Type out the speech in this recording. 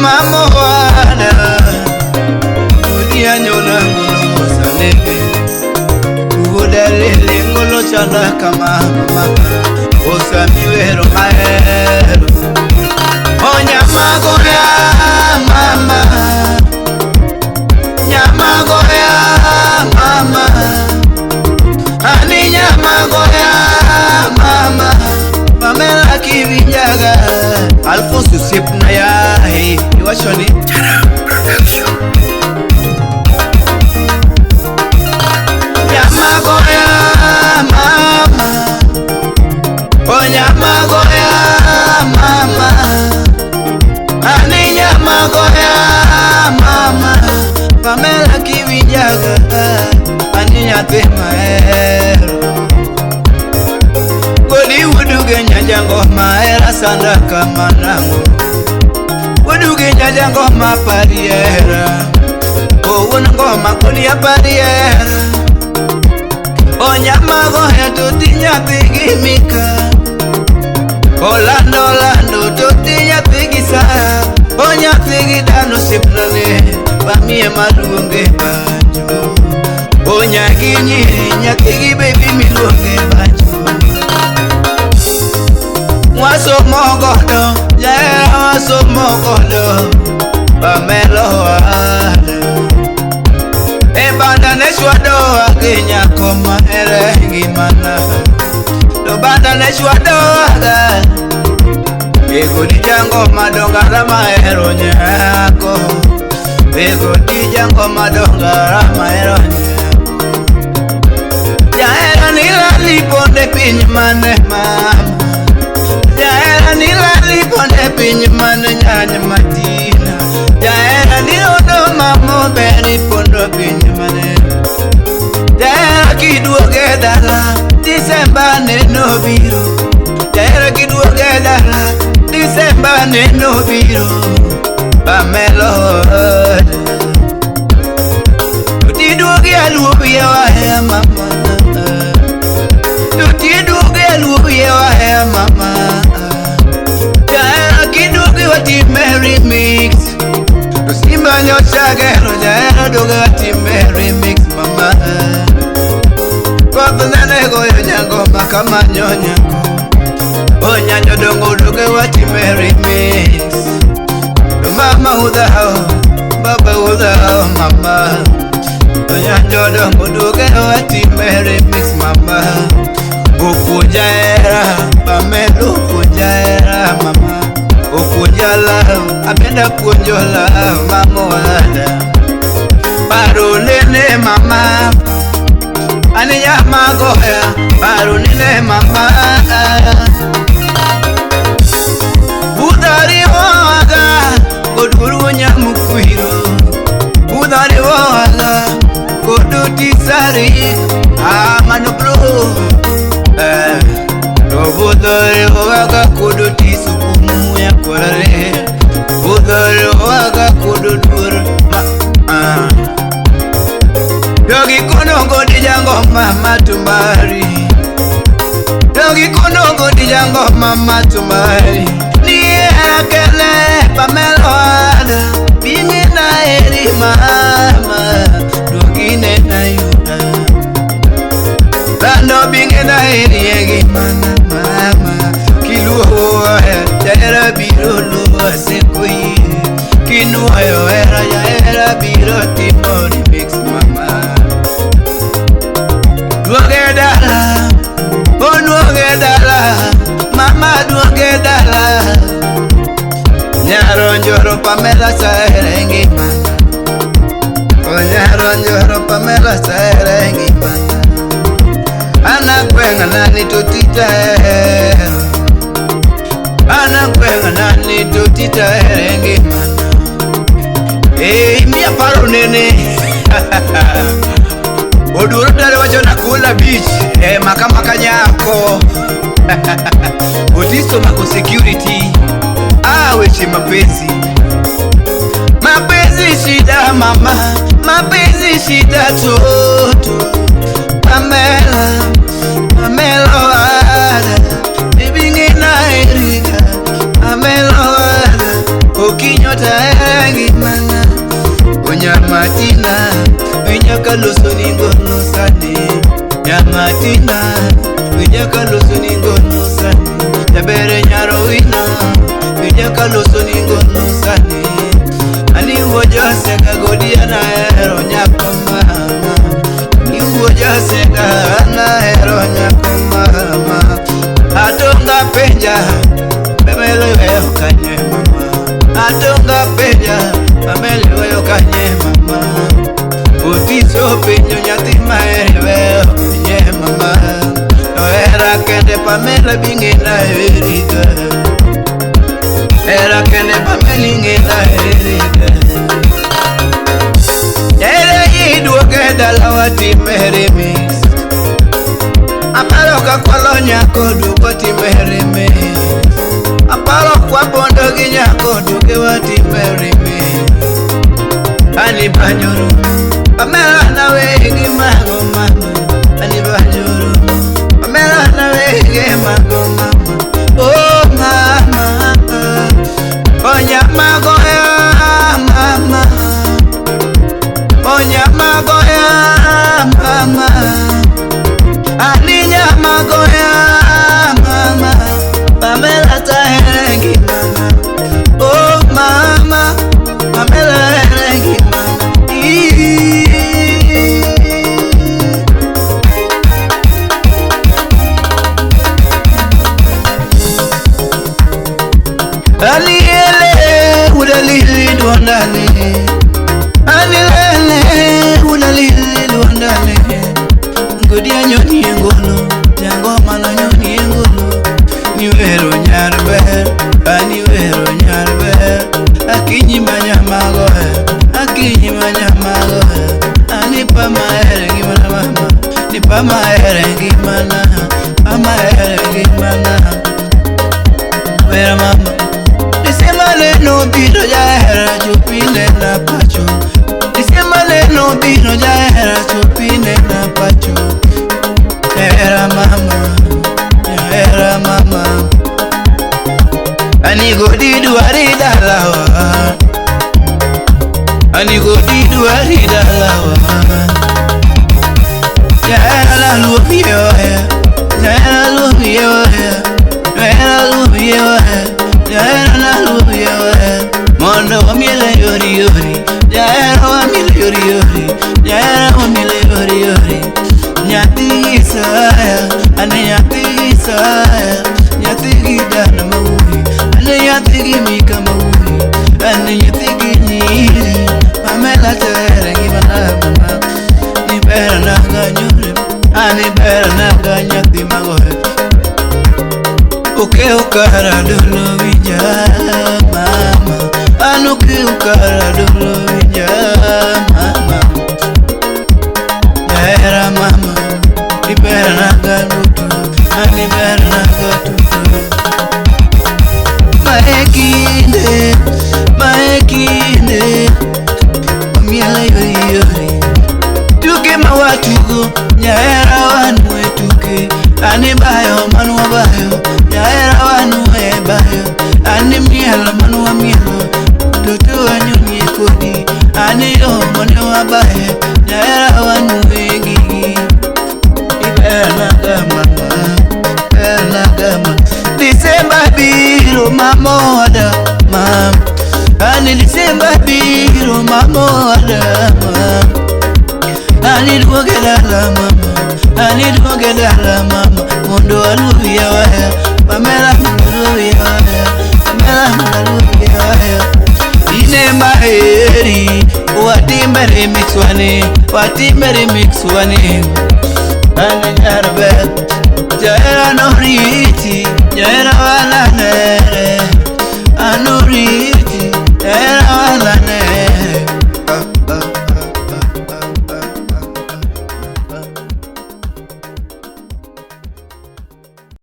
mama wana dunia nyona ngolo saneke udalele ngolo chanda kama mama osamiwero maero onyamago ya mama nyamago ya mama ani nyamago ya mama Pamela Kivinjaga Alfonso Sipna ya hey iwashoni production nyamago ya mama onyamago ya mama ani nyamago ya mama Pamela Kivinjaga ani nyatema Godi wuduge nyajango maera sanda kamanango Wuduge nyajango mapariera Owuna ngoma kuni ya pariera Onyamago ya tutinya pigimika Olando tutinya pigisa Onya pigidano siplane Pamie maluonge banjo Onya ginyiri nyatigi baby miluonge banjo Waso mogodo, yeah, waso mogodo Pamela wale Banda neshwado agenya koma erengi mana Banda neshwado aga Ego di jango madonga rama ero nyako Ego di jango madonga rama ero nyako Jaera nila liponde pinyi mane mama Jaera nilali ponde pinyi mane nyanya madina Jaera nilodo mamo beri pondo pinyi mane Jaera kiduoge dala Disemba neno biro Jaera kiduoge dala Disemba neno biro Pamela Utiduoge alubi wahe mama Utiduoge alubi wahe mama Jaera kiduoge wati Mary Mix Simba nyosha gero jaera doge wati Mary Mix mama Kwa nane goyo nyango makama nyonyako Onyanyo dongo doge wati Mary Mix Mama udhao, baba udhao mama Onyanyo dongo doge wati Mary Mix mama Ukujaera, Pamela ukujaera mama Ukujala, apenda kunjola mama wada Paru nene mama Ani nyamago ya Paru nene mama Udari waga Koduru nyamukwiro Udari waga Koduti sari Amano bro Budore waga kuduti sukumu ya korare Budore waga kududur Yogi konongo di jango mama tumari Yogi konongo di jango mama tumari Niye akele Pamela wada Bingi na eri mama Dogine na yuda Lando bingi na eri egi mana mama Kiluwa ya jaera biro luwa sekui Kinuwa yo era jaera biro timoni mix mama Duoge dala, oh duoge dala Mama duoge dala Nyaro njoro Pamela saerengi mana Oh nyaro njoro Pamela saerengi mana Anak kwenga nani tutita Anak kwenga nani tutita erengi mana Mbia paro nene Oduro dale wacho nakula beach Maka nyako Otiso mako security Weche mapenzi Mapenzi shida mama Mapenzi shida toto Pamela wada Baby ngina erika Pamela wada Nyamatina Vinyaka loso ningono sani Nyamatina Vinyaka loso ningono sani Jabere nyaro wina Vinyaka loso ningono sani Ani uoja seka godia na ero nyako mama Ni uoja seka na ero nyako mama Atonga penja Pemele weo kanye mama Atonga penja Pemele weo kanye mama Utiso penyo nyati maere weo nye mama Era kende Pamela bingena erika Era kende Pamela ingena erika Era yiduo kenda lawati meremix Aparo kakwalo nyako duko ti meremix Aparo kwa pondo gi nyako duke wati meremix Ani banyoro Pamela na wegi mago mama Ani banyoro Pamela na wegi mago mama Oh mama Onya mago ya mama Onya mago ya mama Ani nyamago ya mama Pamela taherengi mama Oh mama Pamela herengi mama Aliyele udalili duandale Aliyele udalili duandale Ngodia nyoni engolo Jango mana nyoni engolo Niwero nyarber Aniwero nyarber Akinyi manyamagohe Akinyi manyamagohe Anipa maere gimana mama Nipa maere gimana Mama ere gimana Vera mama Nisemale no biro jahera Chupine na pacho Nisemale no biro jahera Chupine na pacho Era mama Ani go didu arida lawa Ani go didu arida lawa Jahera la lumiyo ya Jahera lumiyo ya Jahera lumiyo ya Jahera la lumiyo ya Mondo wa mile yori yori Jahera wa mile yori yori Jahera wa mile yori yori Nyati isaya Ane nyati isaya Nyati gidana maui Ane nyati gimika maui Ane nyati ginyiri Pamela terengi manamana Ni bera naga nyure Ani bera naga nyati magohe Uke ukara dulu wija mama Anuke ukara dulu wija mama Jahera mama Libera naga nutu Libera naga tutu Maekinde Maekinde Mamiela yori yori Tuke mawatugo Jahera wanwe tuke Ani bayo manuwa bayo Jahera wanwe bayo Ani mielo manuwa mielo Toto wanyonye kodi Ani yo manuwa bayo Jahera wanwe gigi December biro mamoda mam Ani December biro mamoda mam Ani dwogedala mama Ani dwogedala mama Mondo aluya waya Pamela aluya waya Pamela aluya waya Ine maheri Watimbe remix wane Watimbe remix wane Ani nyarbet Jahera no riti Jahera wala nere